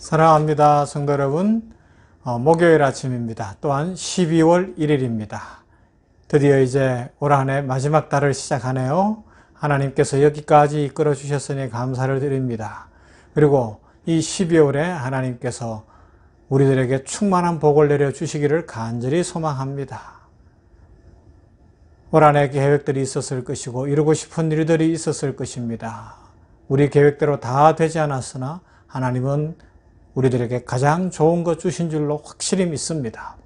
사랑합니다. 성도 여러분, 목요일 아침입니다. 또한 12월 1일입니다. 드디어 이제 올 한 해 마지막 달을 시작하네요. 하나님께서 여기까지 이끌어 주셨으니 감사를 드립니다. 그리고 이 12월에 하나님께서 우리들에게 충만한 복을 내려주시기를 간절히 소망합니다. 올 한 해 계획들이 있었을 것이고 이루고 싶은 일들이 있었을 것입니다. 우리 계획대로 다 되지 않았으나 하나님은 우리들에게 가장 좋은 것 주신 줄로 확실히 믿습니다.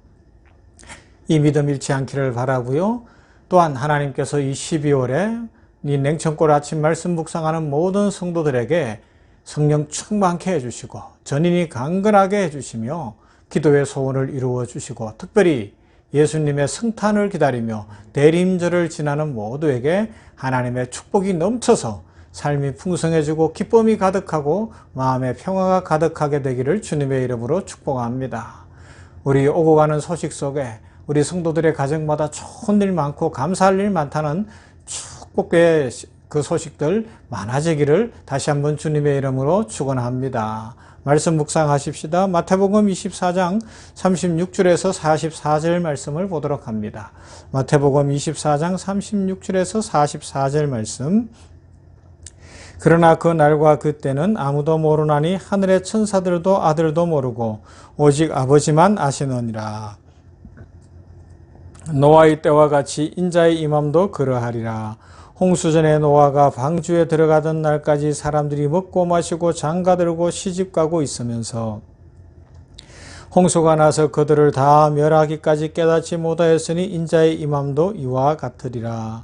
이 믿음 잃지 않기를 바라고요. 또한 하나님께서 이 12월에 이 냉천골 아침 말씀 묵상하는 모든 성도들에게 성령 충만케 해주시고 전인이 강건하게 해주시며 기도의 소원을 이루어 주시고 특별히 예수님의 성탄을 기다리며 대림절을 지나는 모두에게 하나님의 축복이 넘쳐서 삶이 풍성해지고 기쁨이 가득하고 마음의 평화가 가득하게 되기를 주님의 이름으로 축복합니다. 우리 오고 가는 소식 속에 우리 성도들의 가정마다 좋은 일 많고 감사할 일 많다는 축복의 그 소식들 많아지기를 다시 한번 주님의 이름으로 축원합니다. 말씀 묵상하십시다. 마태복음 24장 36절에서 44절 말씀을 보도록 합니다. 마태복음 24장 36절에서 44절 말씀. 그러나 그 날과 그때는 아무도 모르나니 하늘의 천사들도 아들도 모르고 오직 아버지만 아시느니라. 노아의 때와 같이 인자의 임함도 그러하리라. 홍수전에 노아가 방주에 들어가던 날까지 사람들이 먹고 마시고 장가들고 시집가고 있으면서 홍수가 나서 그들을 다 멸하기까지 깨닫지 못하였으니 인자의 임함도 이와 같으리라.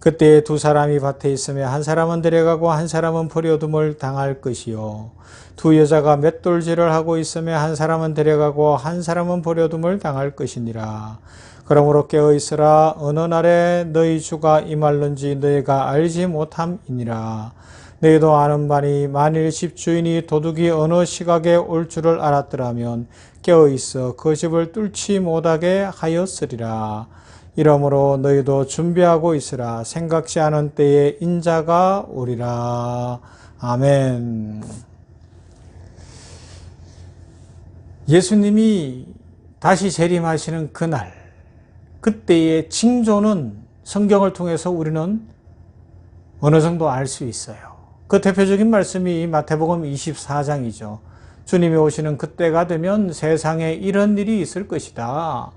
그때 두 사람이 밭에 있으며 한 사람은 데려가고 한 사람은 버려둠을 당할 것이요. 두 여자가 맷돌질을 하고 있으며 한 사람은 데려가고 한 사람은 버려둠을 당할 것이니라. 그러므로 깨어있으라. 어느 날에 너희 주가 임할는지 너희가 알지 못함이니라. 너희도 아는 바니 만일 집주인이 도둑이 어느 시각에 올 줄을 알았더라면 깨어있어 그 집을 뚫지 못하게 하였으리라. 이러므로 너희도 준비하고 있으라. 생각지 않은 때에 인자가 오리라. 아멘. 예수님이 다시 재림하시는 그날, 그때의 징조는 성경을 통해서 우리는 어느 정도 알 수 있어요. 그 대표적인 말씀이 마태복음 24장이죠. 주님이 오시는 그때가 되면 세상에 이런 일이 있을 것이다.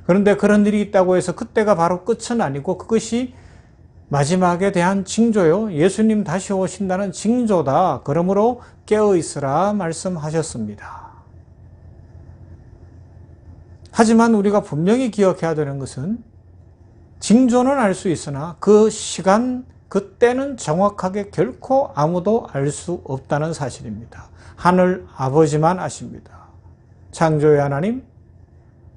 그런데 그런 일이 있다고 해서 그때가 바로 끝은 아니고 그것이 마지막에 대한 징조요. 예수님 다시 오신다는 징조다. 그러므로 깨어있으라 말씀하셨습니다. 하지만 우리가 분명히 기억해야 되는 것은 징조는 알 수 있으나 그 시간, 그때는 정확하게 결코 아무도 알 수 없다는 사실입니다. 하늘 아버지만 아십니다. 창조의 하나님,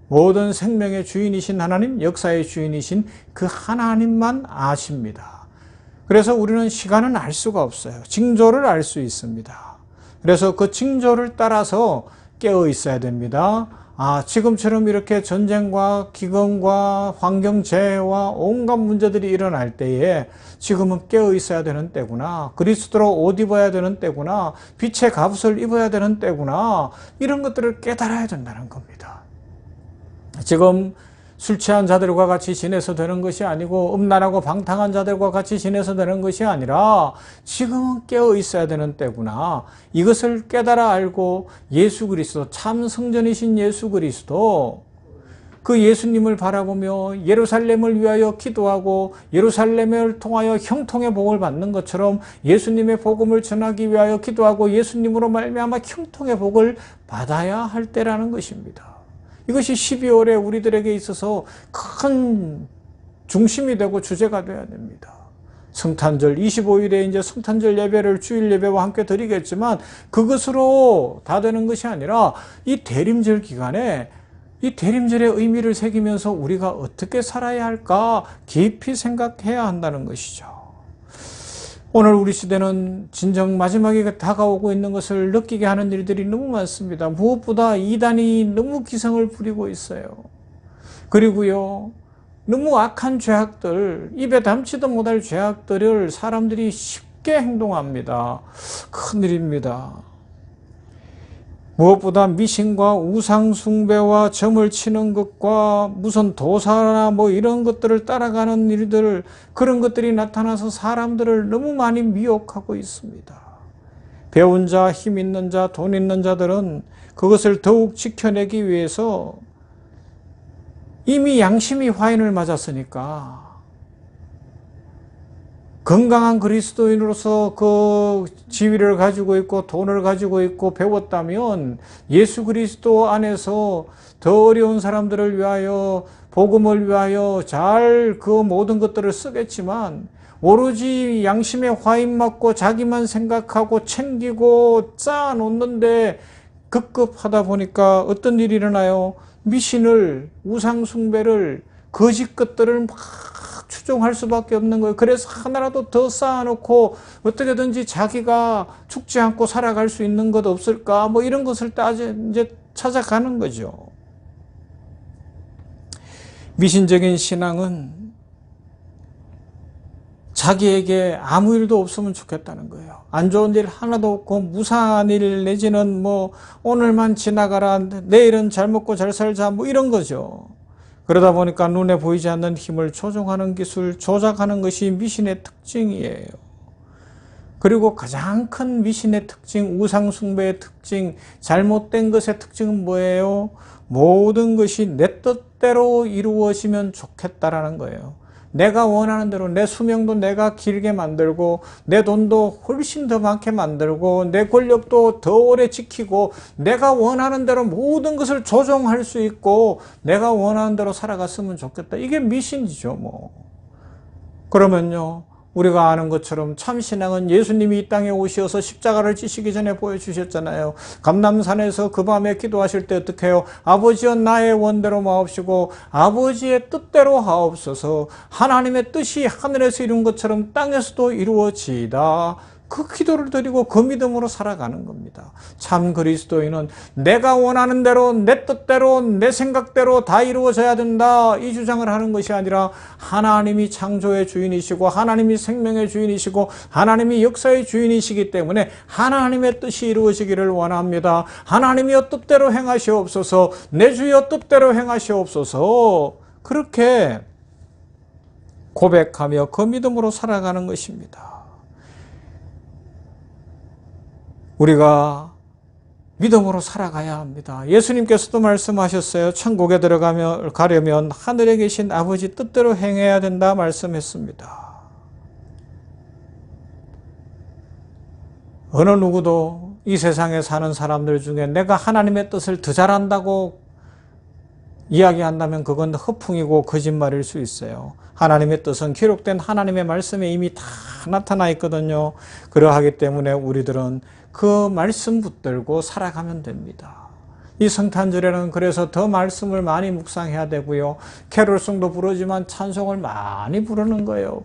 모든 생명의 주인이신 하나님, 역사의 주인이신 그 하나님만 아십니다. 그래서 우리는 시간은 알 수가 없어요. 징조를 알 수 있습니다. 그래서 그 징조를 따라서 깨어 있어야 됩니다. 지금처럼 이렇게 전쟁과 기근과 환경재해와 온갖 문제들이 일어날 때에 지금은 깨어 있어야 되는 때구나. 그리스도로 옷 입어야 되는 때구나. 빛의 갑옷을 입어야 되는 때구나. 이런 것들을 깨달아야 된다는 겁니다. 지금 술 취한 자들과 같이 지내서 되는 것이 아니고 음란하고 방탕한 자들과 같이 지내서 되는 것이 아니라 지금은 깨어 있어야 되는 때구나. 이것을 깨달아 알고 예수 그리스도, 참 성전이신 예수 그리스도, 그 예수님을 바라보며 예루살렘을 위하여 기도하고 예루살렘을 통하여 형통의 복을 받는 것처럼 예수님의 복음을 전하기 위하여 기도하고 예수님으로 말미암아 형통의 복을 받아야 할 때라는 것입니다. 이것이 12월에 우리들에게 있어서 큰 중심이 되고 주제가 되어야 됩니다. 성탄절 25일에 이제 성탄절 예배를 주일 예배와 함께 드리겠지만 그것으로 다 되는 것이 아니라 이 대림절 기간에 이 대림절의 의미를 새기면서 우리가 어떻게 살아야 할까 깊이 생각해야 한다는 것이죠. 오늘 우리 시대는 진정 마지막에 다가오고 있는 것을 느끼게 하는 일들이 너무 많습니다. 무엇보다 이단이 너무 기성을 부리고 있어요. 그리고요, 너무 악한 죄악들, 입에 담지도 못할 죄악들을 사람들이 쉽게 행동합니다. 큰일입니다. 무엇보다 미신과 우상숭배와 점을 치는 것과 무슨 도사나 뭐 이런 것들을 따라가는 일들, 그런 것들이 나타나서 사람들을 너무 많이 미혹하고 있습니다. 배운 자, 힘 있는 자, 돈 있는 자들은 그것을 더욱 지켜내기 위해서 이미 양심이 화인을 맞았으니까 건강한 그리스도인으로서 그 지위를 가지고 있고 돈을 가지고 있고 배웠다면 예수 그리스도 안에서 더 어려운 사람들을 위하여, 복음을 위하여 잘 그 모든 것들을 쓰겠지만, 오로지 양심에 화인 맞고 자기만 생각하고 챙기고 쌓아놓는데 급급하다 보니까 어떤 일이 일어나요? 미신을, 우상숭배를, 거짓 것들을 막 추종할 수밖에 없는 거예요. 그래서 하나라도 더 쌓아놓고 어떻게든지 자기가 죽지 않고 살아갈 수 있는 것 없을까? 뭐 이런 것을 이제 찾아가는 거죠. 미신적인 신앙은 자기에게 아무 일도 없으면 좋겠다는 거예요. 안 좋은 일 하나도 없고 무사한 일 내지는 뭐 오늘만 지나가라, 내일은 잘 먹고 잘 살자, 뭐 이런 거죠. 그러다 보니까 눈에 보이지 않는 힘을 조종하는 기술, 조작하는 것이 미신의 특징이에요. 그리고 가장 큰 미신의 특징, 우상숭배의 특징, 잘못된 것의 특징은 뭐예요? 모든 것이 내 뜻대로 이루어지면 좋겠다라는 거예요. 내가 원하는 대로 내 수명도 내가 길게 만들고 내 돈도 훨씬 더 많게 만들고 내 권력도 더 오래 지키고 내가 원하는 대로 모든 것을 조종할 수 있고 내가 원하는 대로 살아갔으면 좋겠다. 이게 미신이죠, 뭐. 그러면요, 우리가 아는 것처럼 참신앙은 예수님이 이 땅에 오셔서 십자가를 지시기 전에 보여주셨잖아요. 감람산에서 그 밤에 기도하실 때 어떻게 해요? 아버지여 나의 원대로 마옵시고 아버지의 뜻대로 하옵소서. 하나님의 뜻이 하늘에서 이룬 것처럼 땅에서도 이루어지이다. 그 기도를 드리고 그 믿음으로 살아가는 겁니다. 참 그리스도인은 내가 원하는 대로, 내 뜻대로, 내 생각대로 다 이루어져야 된다, 이 주장을 하는 것이 아니라 하나님이 창조의 주인이시고 하나님이 생명의 주인이시고 하나님이 역사의 주인이시기 때문에 하나님의 뜻이 이루어지기를 원합니다. 하나님이여 뜻대로 행하시옵소서, 내 주여 뜻대로 행하시옵소서, 그렇게 고백하며 그 믿음으로 살아가는 것입니다. 우리가 믿음으로 살아가야 합니다. 예수님께서도 말씀하셨어요. 천국에 가려면 하늘에 계신 아버지 뜻대로 행해야 된다 말씀했습니다. 어느 누구도 이 세상에 사는 사람들 중에 내가 하나님의 뜻을 더 잘한다고 이야기한다면 그건 허풍이고 거짓말일 수 있어요. 하나님의 뜻은 기록된 하나님의 말씀에 이미 다 나타나 있거든요. 그러하기 때문에 우리들은 그 말씀 붙들고 살아가면 됩니다. 이 성탄절에는 그래서 더 말씀을 많이 묵상해야 되고요. 캐롤송도 부르지만 찬송을 많이 부르는 거예요.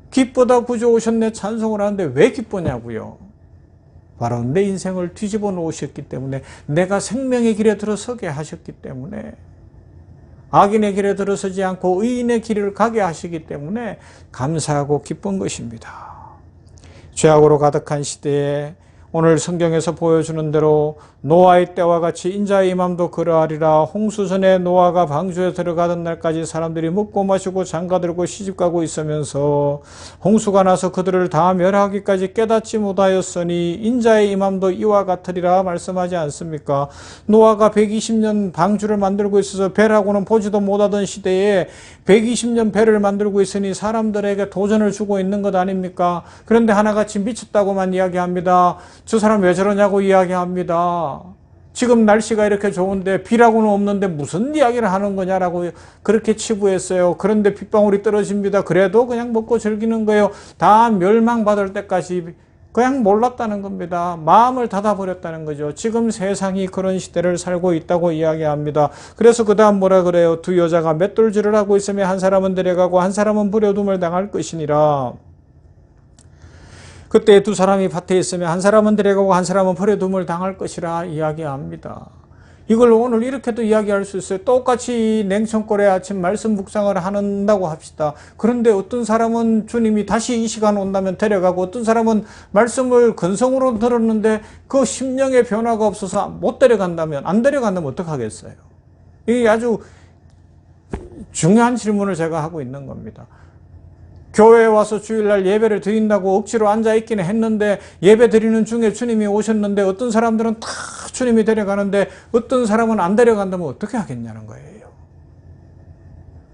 기쁘다 구주 오셨네 찬송을 하는데 왜 기쁘냐고요. 바로 내 인생을 뒤집어 놓으셨기 때문에, 내가 생명의 길에 들어서게 하셨기 때문에, 악인의 길에 들어서지 않고 의인의 길을 가게 하시기 때문에 감사하고 기쁜 것입니다. 죄악으로 가득한 시대에 오늘 성경에서 보여주는 대로 노아의 때와 같이 인자의 임함도 그러하리라. 홍수전에 노아가 방주에 들어가던 날까지 사람들이 먹고 마시고 장가들고 시집가고 있으면서 홍수가 나서 그들을 다 멸하기까지 깨닫지 못하였으니 인자의 임함도 이와 같으리라 말씀하지 않습니까? 노아가 120년 방주를 만들고 있어서 배라고는 보지도 못하던 시대에 120년 배를 만들고 있으니 사람들에게 도전을 주고 있는 것 아닙니까? 그런데 하나같이 미쳤다고만 이야기합니다. 저 사람 왜 저러냐고 이야기합니다. 지금 날씨가 이렇게 좋은데 비라고는 없는데 무슨 이야기를 하는 거냐라고 그렇게 치부했어요. 그런데 빗방울이 떨어집니다. 그래도 그냥 먹고 즐기는 거예요. 다 멸망받을 때까지 그냥 몰랐다는 겁니다. 마음을 닫아버렸다는 거죠. 지금 세상이 그런 시대를 살고 있다고 이야기합니다. 그래서 그 다음 뭐라 그래요? 두 여자가 맷돌질을 하고 있으면 한 사람은 데려가고 한 사람은 버려둠을 당할 것이니라. 그때 두 사람이 밭에 있으면 한 사람은 데려가고 한 사람은 버려둠을 당할 것이라 이야기합니다. 이걸 오늘 이렇게도 이야기할 수 있어요. 똑같이 냉천골에 아침 말씀 묵상을 한다고 합시다. 그런데 어떤 사람은 주님이 다시 이 시간 온다면 데려가고, 어떤 사람은 말씀을 근성으로 들었는데 그 심령의 변화가 없어서 못 데려간다면, 안 데려간다면 어떡하겠어요? 이게 아주 중요한 질문을 제가 하고 있는 겁니다. 교회에 와서 주일날 예배를 드린다고 억지로 앉아있기는 했는데, 예배 드리는 중에 주님이 오셨는데 어떤 사람들은 다 주님이 데려가는데 어떤 사람은 안 데려간다면 어떻게 하겠냐는 거예요.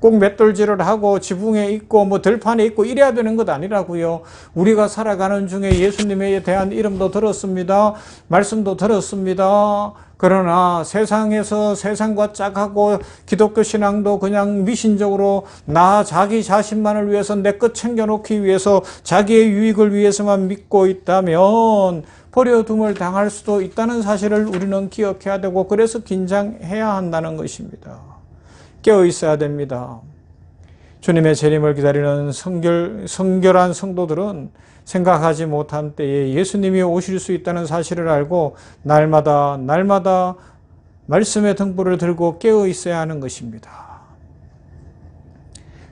꼭 맷돌질을 하고 지붕에 있고 뭐 들판에 있고 이래야 되는 것 아니라고요. 우리가 살아가는 중에 예수님에 대한 이름도 들었습니다. 말씀도 들었습니다. 그러나 세상에서 세상과 짝하고 기독교 신앙도 그냥 미신적으로 나 자기 자신만을 위해서 내 것 챙겨놓기 위해서 자기의 유익을 위해서만 믿고 있다면 버려둠을 당할 수도 있다는 사실을 우리는 기억해야 되고, 그래서 긴장해야 한다는 것입니다. 깨어 있어야 됩니다. 주님의 재림을 기다리는 성결한 성도들은 생각하지 못한 때에 예수님이 오실 수 있다는 사실을 알고 날마다 말씀의 등불을 들고 깨어 있어야 하는 것입니다.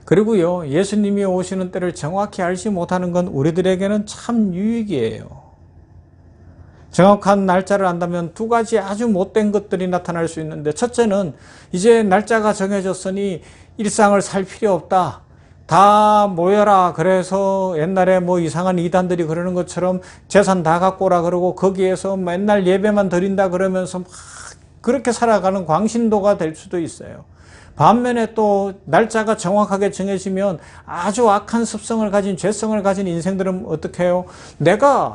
그리고요, 예수님이 오시는 때를 정확히 알지 못하는 건 우리들에게는 참 유익이에요. 정확한 날짜를 안다면 두 가지 아주 못된 것들이 나타날 수 있는데, 첫째는 이제 날짜가 정해졌으니 일상을 살 필요 없다. 다 모여라. 그래서 옛날에 뭐 이상한 이단들이 그러는 것처럼 재산 다 갖고 오라 그러고 거기에서 맨날 예배만 드린다 그러면서 막 그렇게 살아가는 광신도가 될 수도 있어요. 반면에 또 날짜가 정확하게 정해지면 아주 악한 습성을 가진, 죄성을 가진 인생들은 어떻게 해요? 내가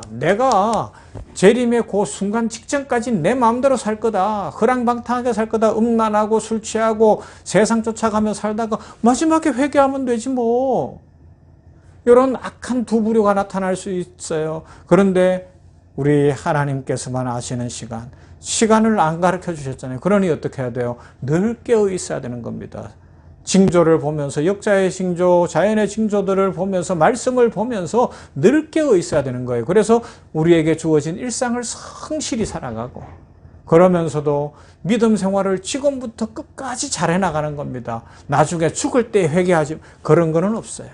재림의 그 순간 직전까지 내 마음대로 살 거다. 허랑방탕하게 살 거다. 음란하고 술 취하고 세상 쫓아가며 살다가 마지막에 회개하면 되지 뭐. 이런 악한 두 부류가 나타날 수 있어요. 그런데 우리 하나님께서만 아시는 시간을 안 가르쳐 주셨잖아요. 그러니 어떻게 해야 돼요? 늘 깨어 있어야 되는 겁니다. 징조를 보면서, 역자의 징조, 자연의 징조들을 보면서, 말씀을 보면서 늘 깨어 있어야 되는 거예요. 그래서 우리에게 주어진 일상을 성실히 살아가고, 그러면서도 믿음 생활을 지금부터 끝까지 잘해 나가는 겁니다. 나중에 죽을 때 회개하지, 그런 거는 없어요.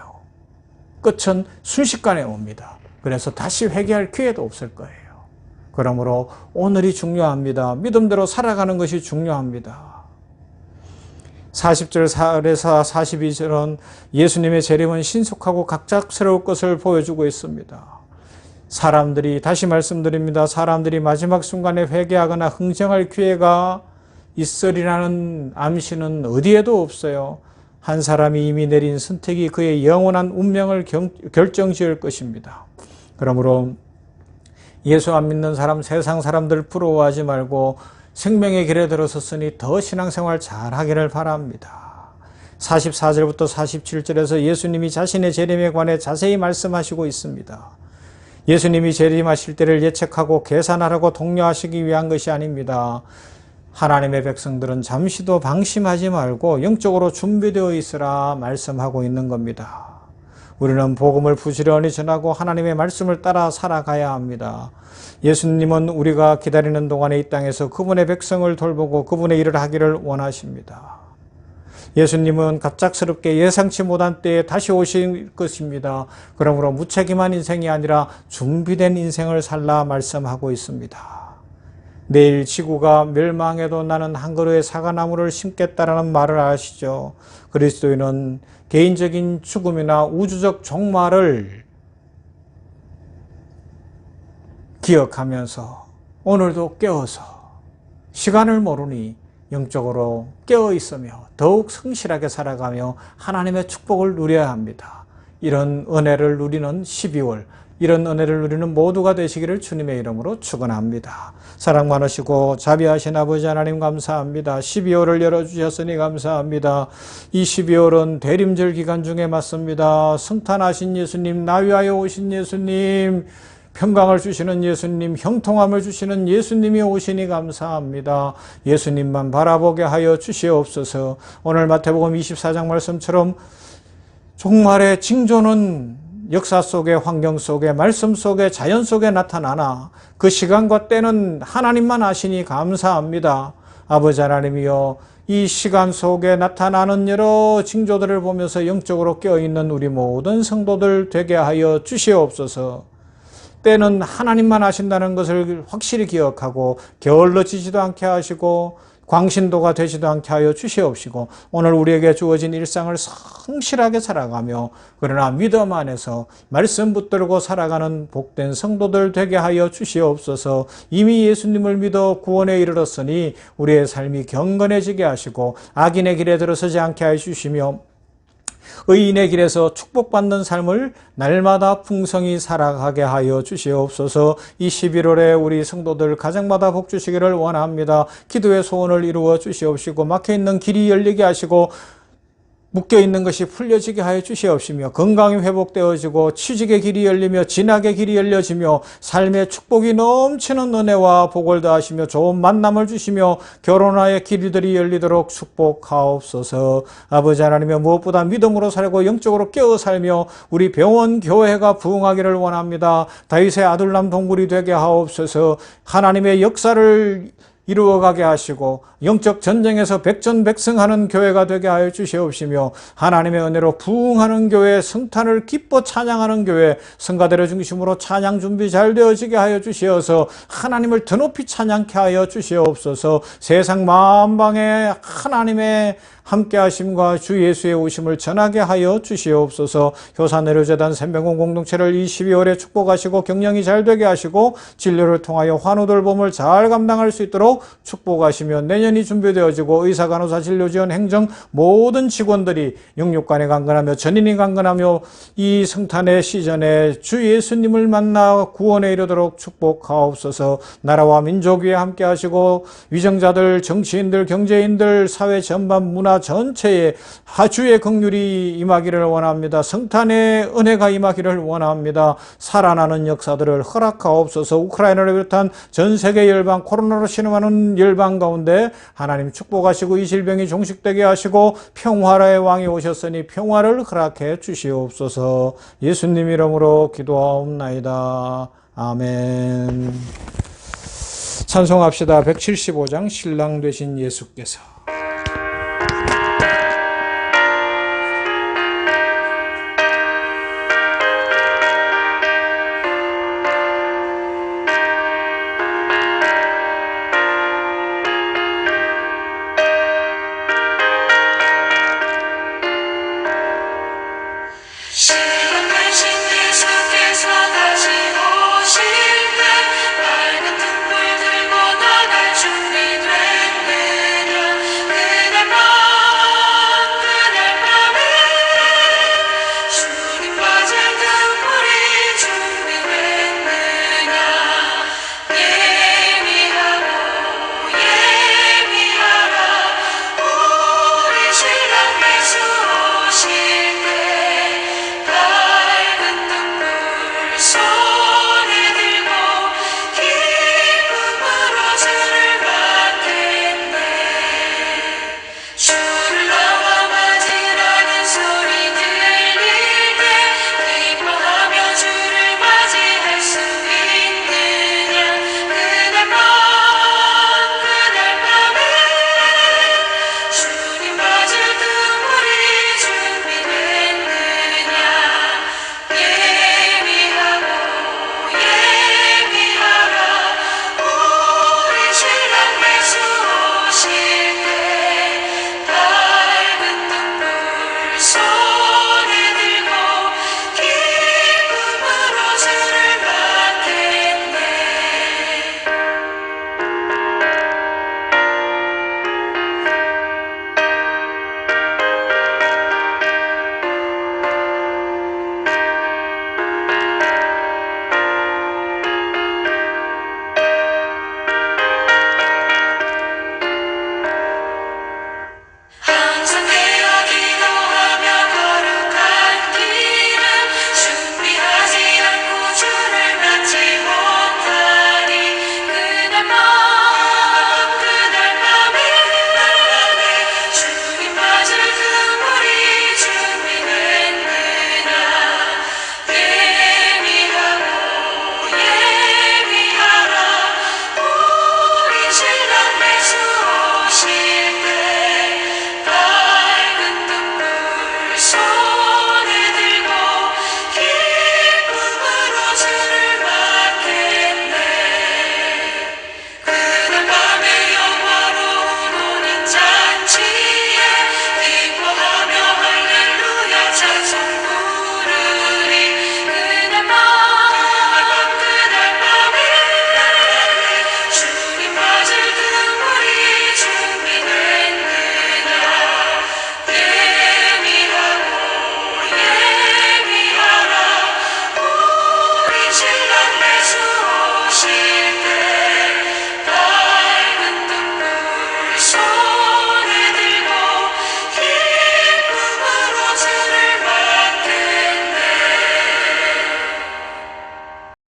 끝은 순식간에 옵니다. 그래서 다시 회개할 기회도 없을 거예요. 그러므로 오늘이 중요합니다. 믿음대로 살아가는 것이 중요합니다. 40절에서 42절은 예수님의 재림은 신속하고 갑작스러울 것을 보여주고 있습니다. 사람들이, 다시 말씀드립니다. 사람들이 마지막 순간에 회개하거나 흥정할 기회가 있으리라는 암시는 어디에도 없어요. 한 사람이 이미 내린 선택이 그의 영원한 운명을 결정지을 것입니다. 그러므로 예수 안 믿는 사람, 세상 사람들 부러워하지 말고 생명의 길에 들어섰으니 더 신앙생활 잘하기를 바랍니다. 44절부터 47절에서 예수님이 자신의 재림에 관해 자세히 말씀하시고 있습니다. 예수님이 재림하실 때를 예측하고 계산하라고 독려하시기 위한 것이 아닙니다. 하나님의 백성들은 잠시도 방심하지 말고 영적으로 준비되어 있으라 말씀하고 있는 겁니다. 우리는 복음을 부지런히 전하고 하나님의 말씀을 따라 살아가야 합니다. 예수님은 우리가 기다리는 동안에 이 땅에서 그분의 백성을 돌보고 그분의 일을 하기를 원하십니다. 예수님은 갑작스럽게 예상치 못한 때에 다시 오실 것입니다. 그러므로 무책임한 인생이 아니라 준비된 인생을 살라 말씀하고 있습니다. 내일 지구가 멸망해도 나는 한 그루의 사과나무를 심겠다라는 말을 아시죠? 그리스도인은 개인적인 죽음이나 우주적 종말을 기억하면서 오늘도 깨어서 시간을 모르니 영적으로 깨어 있으며 더욱 성실하게 살아가며 하나님의 축복을 누려야 합니다. 이런 은혜를 누리는 12월, 이런 은혜를 누리는 모두가 되시기를 주님의 이름으로 축원합니다. 사랑 많으시고 자비하신 아버지 하나님 감사합니다. 12월을 열어주셨으니 감사합니다. 이 12월은 대림절 기간 중에 맞습니다. 성탄하신 예수님, 나위하여 오신 예수님, 평강을 주시는 예수님, 형통함을 주시는 예수님이 오시니 감사합니다. 예수님만 바라보게 하여 주시옵소서. 오늘 마태복음 24장 말씀처럼 종말의 징조는 역사 속에, 환경 속에, 말씀 속에, 자연 속에 나타나나 그 시간과 때는 하나님만 아시니 감사합니다. 아버지 하나님이여, 이 시간 속에 나타나는 여러 징조들을 보면서 영적으로 깨어있는 우리 모든 성도들 되게 하여 주시옵소서. 때는 하나님만 하신다는 것을 확실히 기억하고 게을러지지도 않게 하시고 광신도가 되지도 않게 하여 주시옵시고, 오늘 우리에게 주어진 일상을 성실하게 살아가며 그러나 믿음 안에서 말씀 붙들고 살아가는 복된 성도들 되게 하여 주시옵소서. 이미 예수님을 믿어 구원에 이르렀으니 우리의 삶이 경건해지게 하시고 악인의 길에 들어서지 않게 하여 주시며 의인의 길에서 축복받는 삶을 날마다 풍성히 살아가게 하여 주시옵소서. 이 11월에 우리 성도들 가정마다 복 주시기를 원합니다. 기도의 소원을 이루어 주시옵시고 막혀있는 길이 열리게 하시고 묶여있는 것이 풀려지게 하여 주시옵시며 건강이 회복되어지고 취직의 길이 열리며 진학의 길이 열려지며 삶의 축복이 넘치는 은혜와 복을 더하시며 좋은 만남을 주시며 결혼하여 길들이 열리도록 축복하옵소서. 아버지 하나님의 무엇보다 믿음으로 살고 영적으로 깨어 살며 우리 병원 교회가 부흥하기를 원합니다. 다윗의 아둘람 동굴이 되게 하옵소서. 하나님의 역사를 이루어가게 하시고 영적 전쟁에서 백전백승하는 교회가 되게 하여 주시옵시며 하나님의 은혜로 부흥하는 교회, 성탄을 기뻐 찬양하는 교회, 성가대를 중심으로 찬양 준비 잘 되어지게 하여 주시어서 하나님을 드높이 찬양케 하여 주시옵소서. 세상 만방에 하나님의 함께 하심과 주 예수의 오심을 전하게 하여 주시옵소서. 효산내려재단 샘병원 공동체를 이 12월에 축복하시고 경영이 잘 되게 하시고 진료를 통하여 환우돌봄을 잘 감당할 수 있도록 축복하시며 내년이 준비되어지고 의사, 간호사, 진료지원, 행정 모든 직원들이 영육간에 강건하며 전인이 강건하며 이 성탄의 시즌에 주 예수님을 만나 구원에 이르도록 축복하옵소서. 나라와 민족 위에 함께 하시고 위정자들, 정치인들, 경제인들, 사회 전반, 문화 전체에 하주의 긍휼이 임하기를 원합니다. 성탄의 은혜가 임하기를 원합니다. 살아나는 역사들을 허락하옵소서. 우크라이나를 비롯한 전 세계 열방, 코로나로 신음하는 열방 가운데 하나님 축복하시고 이 질병이 종식되게 하시고 평화의 왕이 오셨으니 평화를 허락해 주시옵소서. 예수님 이름으로 기도하옵나이다. 아멘. 찬송합시다. 175장 신랑 되신 예수께서.